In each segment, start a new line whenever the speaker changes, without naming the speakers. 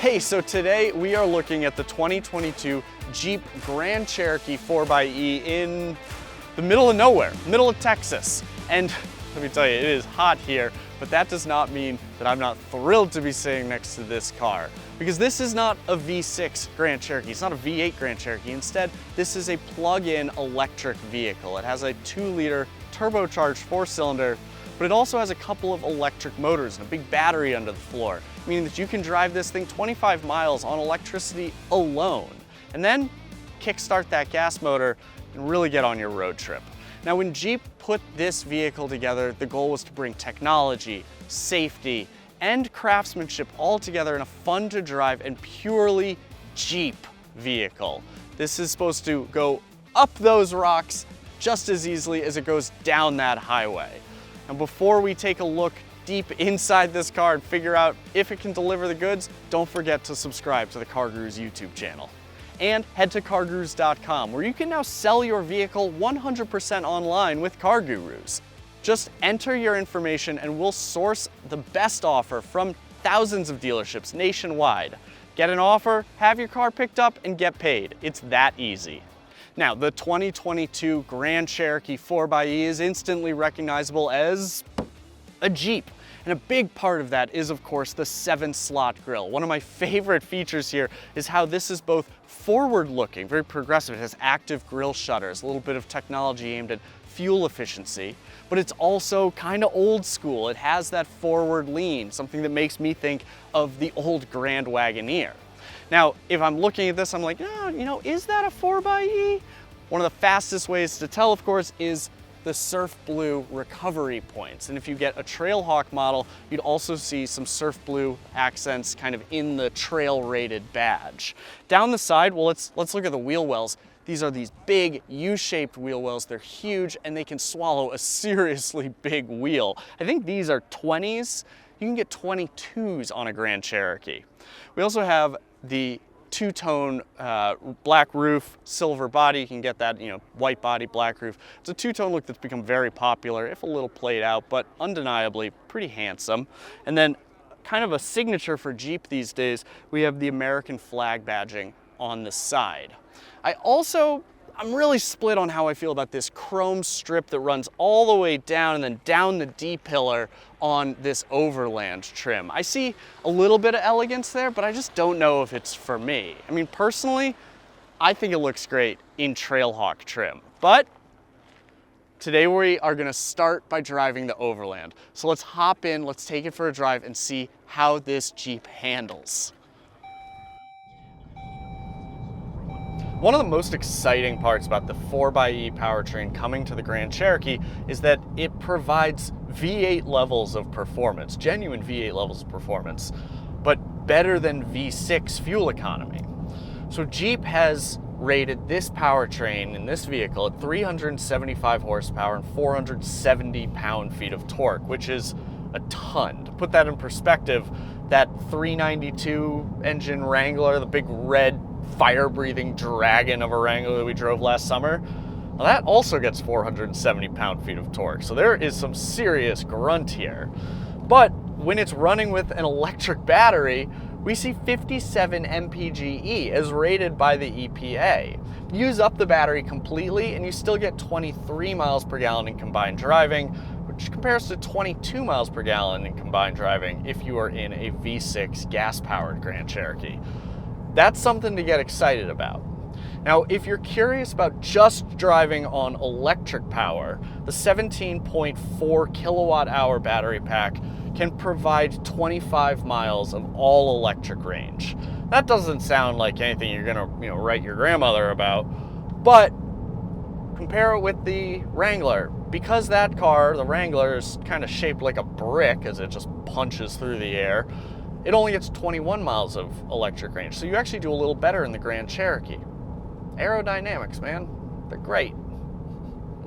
Hey, so today we are looking at the 2022 Jeep Grand Cherokee 4xe in the middle of nowhere, middle of Texas. And let me tell you, it is hot here, but that does not mean that I'm not thrilled to be sitting next to this car. Because this is not a V6 Grand Cherokee, it's not a V8 Grand Cherokee. Instead, this is a plug-in electric vehicle. It has a 2-liter turbocharged 4-cylinder, but it also has a couple of electric motors and a big battery under the floor, meaning that you can drive this thing 25 miles on electricity alone, and then kickstart that gas motor and really get on your road trip. Now, when Jeep put this vehicle together, the goal was to bring technology, safety, and craftsmanship all together in a fun to drive and purely Jeep vehicle. This is supposed to go up those rocks just as easily as it goes down that highway. And before we take a look deep inside this car and figure out if it can deliver the goods, don't forget to subscribe to the CarGurus YouTube channel. And head to CarGurus.com, where you can now sell your vehicle 100% online with CarGurus. Just enter your information and we'll source the best offer from thousands of dealerships nationwide. Get an offer, have your car picked up, and get paid. It's that easy. Now, the 2022 Grand Cherokee 4xe is instantly recognizable as a Jeep. And a big part of that is, of course, the 7-slot grille. One of my favorite features here is how this is both forward-looking, very progressive. It has active grille shutters, a little bit of technology aimed at fuel efficiency, but it's also kind of old school. It has that forward lean, something that makes me think of the old Grand Wagoneer. Now, if I'm looking at this, I'm like, oh, is that a 4xe? One of the fastest ways to tell, of course, is the Surf Blue recovery points. And if you get a Trailhawk model, you'd also see some Surf Blue accents kind of in the trail rated badge. Down the side, well, let's look at the wheel wells. These are these big U-shaped wheel wells. They're huge and they can swallow a seriously big wheel. I think these are 20s. You can get 22s on a Grand Cherokee. We also have the two-tone black roof, silver body. You can get that, white body, black roof. It's a two-tone look that's become very popular, if a little played out, but undeniably pretty handsome. And then kind of a signature for Jeep these days, we have the American flag badging on the side. I'm really split on how I feel about this chrome strip that runs all the way down and then down the D-pillar on this Overland trim. I see a little bit of elegance there, but I just don't know if it's for me. I mean, personally, I think it looks great in Trailhawk trim, but today we are gonna start by driving the Overland. So let's hop in, let's take it for a drive and see how this Jeep handles. One of the most exciting parts about the 4xe powertrain coming to the Grand Cherokee is that it provides V8 levels of performance, genuine V8 levels of performance, but better than V6 fuel economy. So Jeep has rated this powertrain in this vehicle at 375 horsepower and 470 pound-feet of torque, which is a ton. To put that in perspective, that 392 engine Wrangler, the big red fire-breathing dragon of a Wrangler that we drove last summer, well, that also gets 470 pound-feet of torque. So there is some serious grunt here. But when it's running with an electric battery, we see 57 mpge as rated by the EPA. Use up the battery completely and you still get 23 miles per gallon in combined driving, which compares to 22 miles per gallon in combined driving if you are in a V6 gas-powered Grand Cherokee. That's something to get excited about. Now, if you're curious about just driving on electric power, the 17.4 kilowatt hour battery pack can provide 25 miles of all electric range. That doesn't sound like anything you're gonna, write your grandmother about, but compare it with the Wrangler. Because that car, the Wrangler, is kind of shaped like a brick as it just punches through the air, it only gets 21 miles of electric range. So you actually do a little better in the Grand Cherokee. Aerodynamics, man, they're great.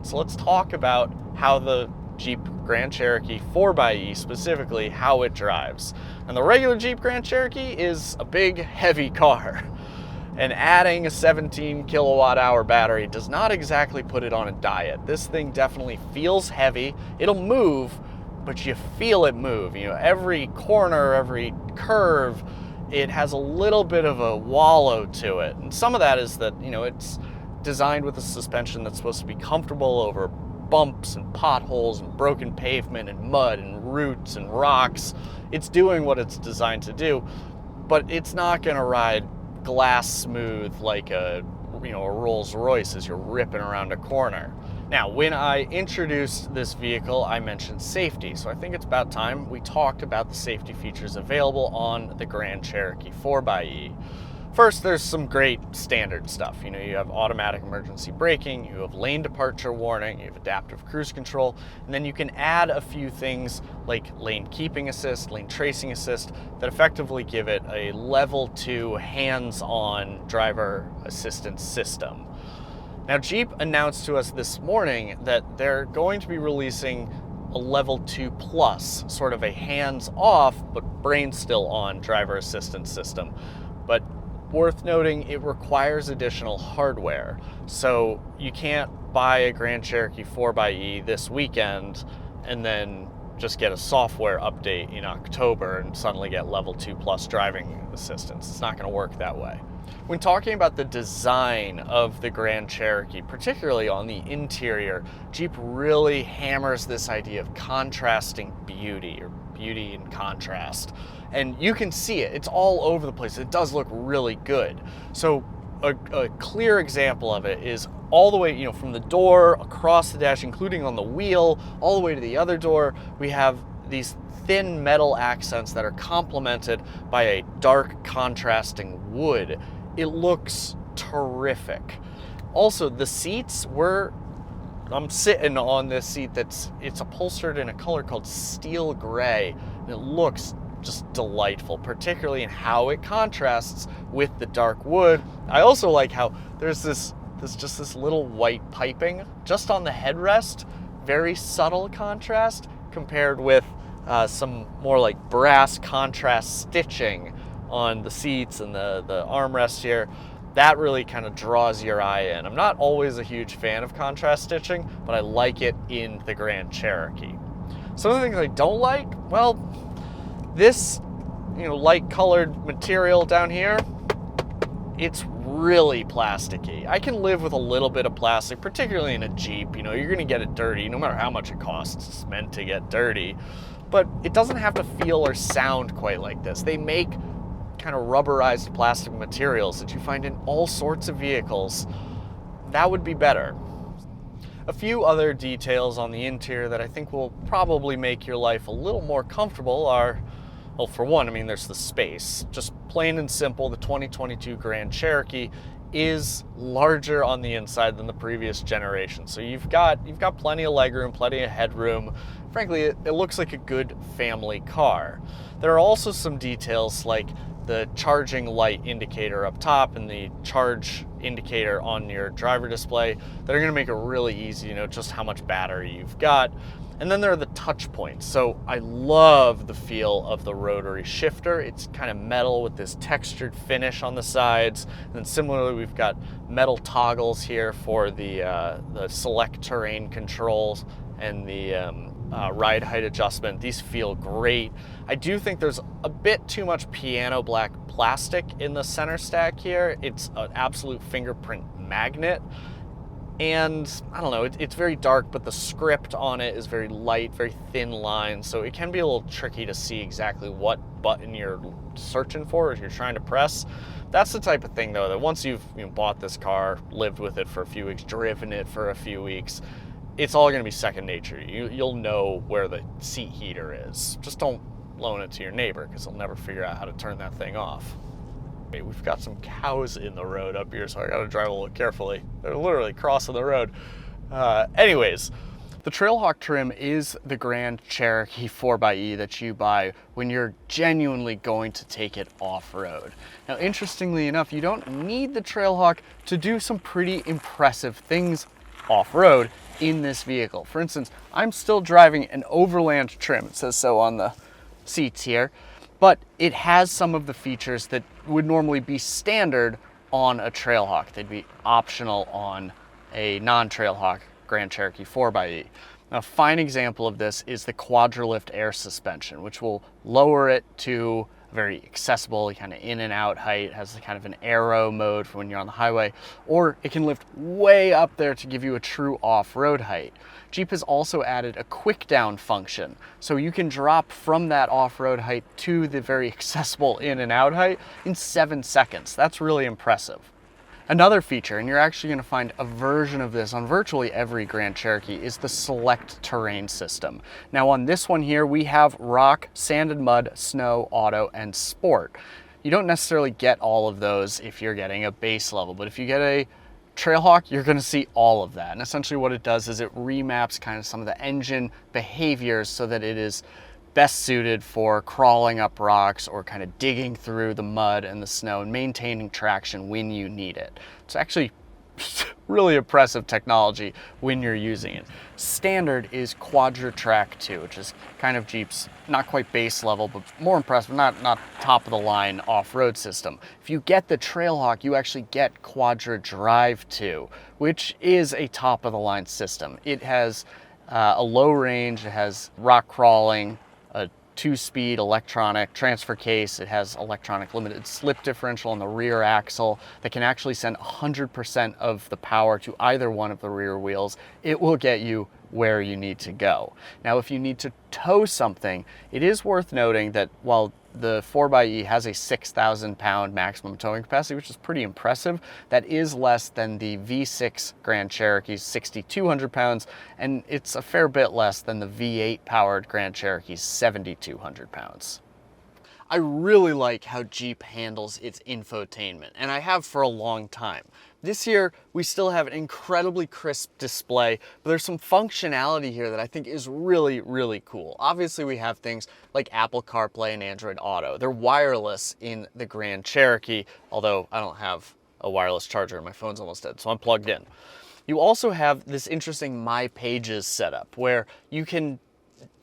So let's talk about how the Jeep Grand Cherokee 4xe specifically, how it drives. And the regular Jeep Grand Cherokee is a big, heavy car. And adding a 17 kilowatt hour battery does not exactly put it on a diet. This thing definitely feels heavy. It'll move, but you feel it move. Every corner, every curve, it has a little bit of a wallow to it. And some of that is that, you know, it's designed with a suspension that's supposed to be comfortable over bumps and potholes and broken pavement and mud and roots and rocks. It's doing what it's designed to do, but it's not going to ride glass smooth like a Rolls Royce as you're ripping around a corner. Now, when I introduced this vehicle, I mentioned safety, so I think it's about time we talked about the safety features available on the Grand Cherokee 4xe. First, there's some great standard stuff. You know, you have automatic emergency braking, you have lane departure warning, you have adaptive cruise control, and then you can add a few things like lane keeping assist, lane tracing assist, that effectively give it a level 2 hands-on driver assistance system. Now, Jeep announced to us this morning that they're going to be releasing a level 2 plus, sort of a hands-off but brain still on driver assistance system. But worth noting, it requires additional hardware. So you can't buy a Grand Cherokee 4xe this weekend and then just get a software update in October and suddenly get level 2 plus driving assistance. It's not going to work that way. When talking about the design of the Grand Cherokee, particularly on the interior, Jeep really hammers this idea of contrasting beauty, or beauty in contrast. And you can see it. It's all over the place. It does look really good. So a clear example of it is all the way, from the door, across the dash, including on the wheel, all the way to the other door, we have these thin metal accents that are complemented by a dark contrasting wood. It looks terrific. Also, the seats I'm sitting on this seat it's upholstered in a color called steel gray, and it looks just delightful, particularly in how it contrasts with the dark wood. I also like how there's this little white piping just on the headrest, very subtle contrast compared with some more like brass contrast stitching on the seats and the armrest here. That really kind of draws your eye in. I'm not always a huge fan of contrast stitching, but I like it in the Grand Cherokee. Some of the things I don't like, well, this light colored material down here, it's really plasticky. I can live with a little bit of plastic, particularly in a Jeep. You're gonna get it dirty no matter how much it costs. It's meant to get dirty, but it doesn't have to feel or sound quite like this. They make kind of rubberized plastic materials that you find in all sorts of vehicles. That would be better. A few other details on the interior that I think will probably make your life a little more comfortable are, well, for one, there's the space. Just plain and simple, the 2022 Grand Cherokee is larger on the inside than the previous generation. So you've got plenty of legroom, plenty of headroom. Frankly, it looks like a good family car. There are also some details like the charging light indicator up top and the charge indicator on your driver display that are going to make it really easy to know just how much battery you've got. And then there are the touch points. So I love the feel of the rotary shifter. It's kind of metal with this textured finish on the sides. And then similarly, we've got metal toggles here for the select terrain controls and the ride height adjustment. These feel great. I do think there's a bit too much piano black plastic in the center stack here. It's an absolute fingerprint magnet. And I don't know, it's very dark, but the script on it is very light, very thin lines, so it can be a little tricky to see exactly what button you're searching for if you're trying to press. That's the type of thing, though, that once you've bought this car, lived with it for a few weeks, driven it for a few weeks, it's all going to be second nature. You'll know where the seat heater is. Just don't loan it to your neighbor, because they'll never figure out how to turn that thing off. We've got some cows in the road up here, so I gotta drive a little carefully. They're literally crossing the road. Anyways, the Trailhawk trim is the Grand Cherokee 4xe that you buy when you're genuinely going to take it off-road. Now, interestingly enough, you don't need the Trailhawk to do some pretty impressive things off-road in this vehicle. For instance, I'm still driving an Overland trim. It says so on the seats here. But it has some of the features that would normally be standard on a Trailhawk. They'd be optional on a non-Trailhawk Grand Cherokee 4xe. Now, a fine example of this is the Quadralift air suspension, which will lower it to very accessible, kind of in and out height, has kind of an aero mode for when you're on the highway, or it can lift way up there to give you a true off-road height. Jeep has also added a quick down function, so you can drop from that off-road height to the very accessible in and out height in 7 seconds. That's really impressive. Another feature, and you're actually going to find a version of this on virtually every Grand Cherokee, is the select terrain system. Now on this one here, we have rock, sand and mud, snow, auto, and sport. You don't necessarily get all of those if you're getting a base level, but if you get a Trailhawk, you're going to see all of that. And essentially what it does is it remaps kind of some of the engine behaviors so that it is best suited for crawling up rocks or kind of digging through the mud and the snow and maintaining traction when you need it. It's actually really impressive technology when you're using it. Standard is Quadra-Track 2, which is kind of Jeep's not quite base level, but more impressive, not top of the line off-road system. If you get the Trailhawk, you actually get Quadra-Drive 2, which is a top of the line system. It has a low range, it has rock crawling, a 2-speed electronic transfer case. It has electronic limited slip differential on the rear axle that can actually send 100% of the power to either one of the rear wheels. It will get you where you need to go. Now, if you need to tow something, it is worth noting that while the 4xe has a 6,000 pound maximum towing capacity, which is pretty impressive, that is less than the V6 Grand Cherokee's 6,200 pounds, and it's a fair bit less than the V8 powered Grand Cherokee's 7,200 pounds. I really like how Jeep handles its infotainment, and I have for a long time. This year, we still have an incredibly crisp display, but there's some functionality here that I think is really, really cool. Obviously, we have things like Apple CarPlay and Android Auto. They're wireless in the Grand Cherokee, although I don't have a wireless charger and my phone's almost dead, so I'm plugged in. You also have this interesting My Pages setup, where you can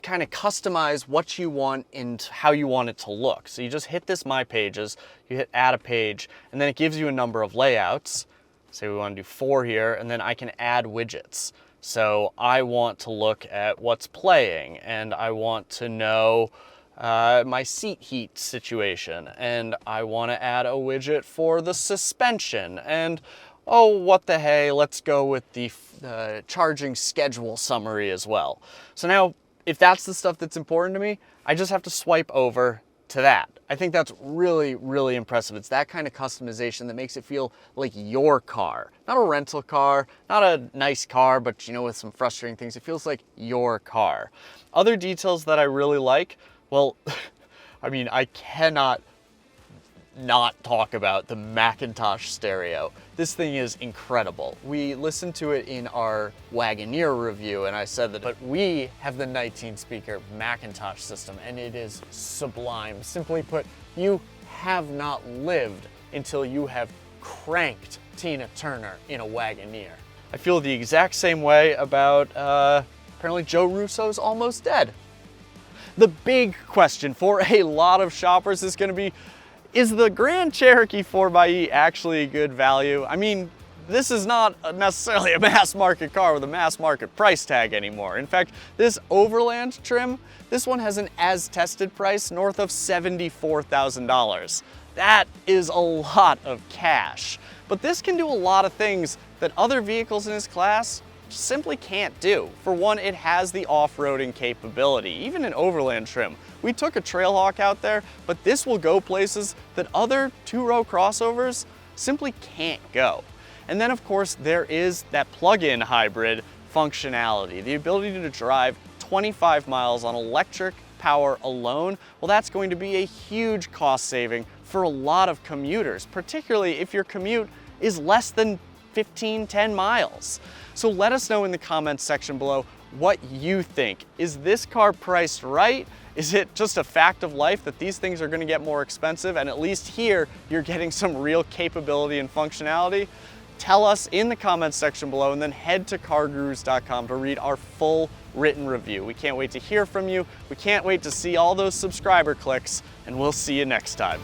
kind of customize what you want and how you want it to look. So you just hit this My Pages, you hit Add a Page, and then it gives you a number of layouts. Say we want to do 4 here, and then I can add widgets. So I want to look at what's playing, and I want to know my seat heat situation, and I want to add a widget for the suspension, and oh, what the hey, let's go with the charging schedule summary as well. So now, if that's the stuff that's important to me, I just have to swipe over to that. I think that's really, really impressive. It's that kind of customization that makes it feel like your car. Not a rental car, not a nice car, but you know, with some frustrating things, it feels like your car. Other details that I really like, well, I mean, I cannot not talk about the Macintosh stereo. This thing is incredible. We listened to it in our Wagoneer review, and I said that, but we have the 19-speaker Macintosh system, and it is sublime. Simply put, you have not lived until you have cranked Tina Turner in a Wagoneer. I feel the exact same way about, apparently Joe Russo's Almost Dead. The big question for a lot of shoppers is gonna be, is the Grand Cherokee 4xe actually a good value? I mean, this is not necessarily a mass market car with a mass market price tag anymore. In fact, this Overland trim, this one has an as tested price north of $74,000. That is a lot of cash. But this can do a lot of things that other vehicles in this class simply can't do. For one, it has the off-roading capability, even in Overland trim. We took a Trailhawk out there, but this will go places that other 2-row crossovers simply can't go. And then of course, there is that plug-in hybrid functionality, the ability to drive 25 miles on electric power alone. Well, that's going to be a huge cost saving for a lot of commuters, particularly if your commute is less than 10 miles. So let us know in the comments section below what you think. Is this car priced right? Is it just a fact of life that these things are going to get more expensive, and at least here you're getting some real capability and functionality? Tell us in the comments section below, and then head to CarGurus.com to read our full written review. We can't wait to hear from you. We can't wait to see all those subscriber clicks, and we'll see you next time.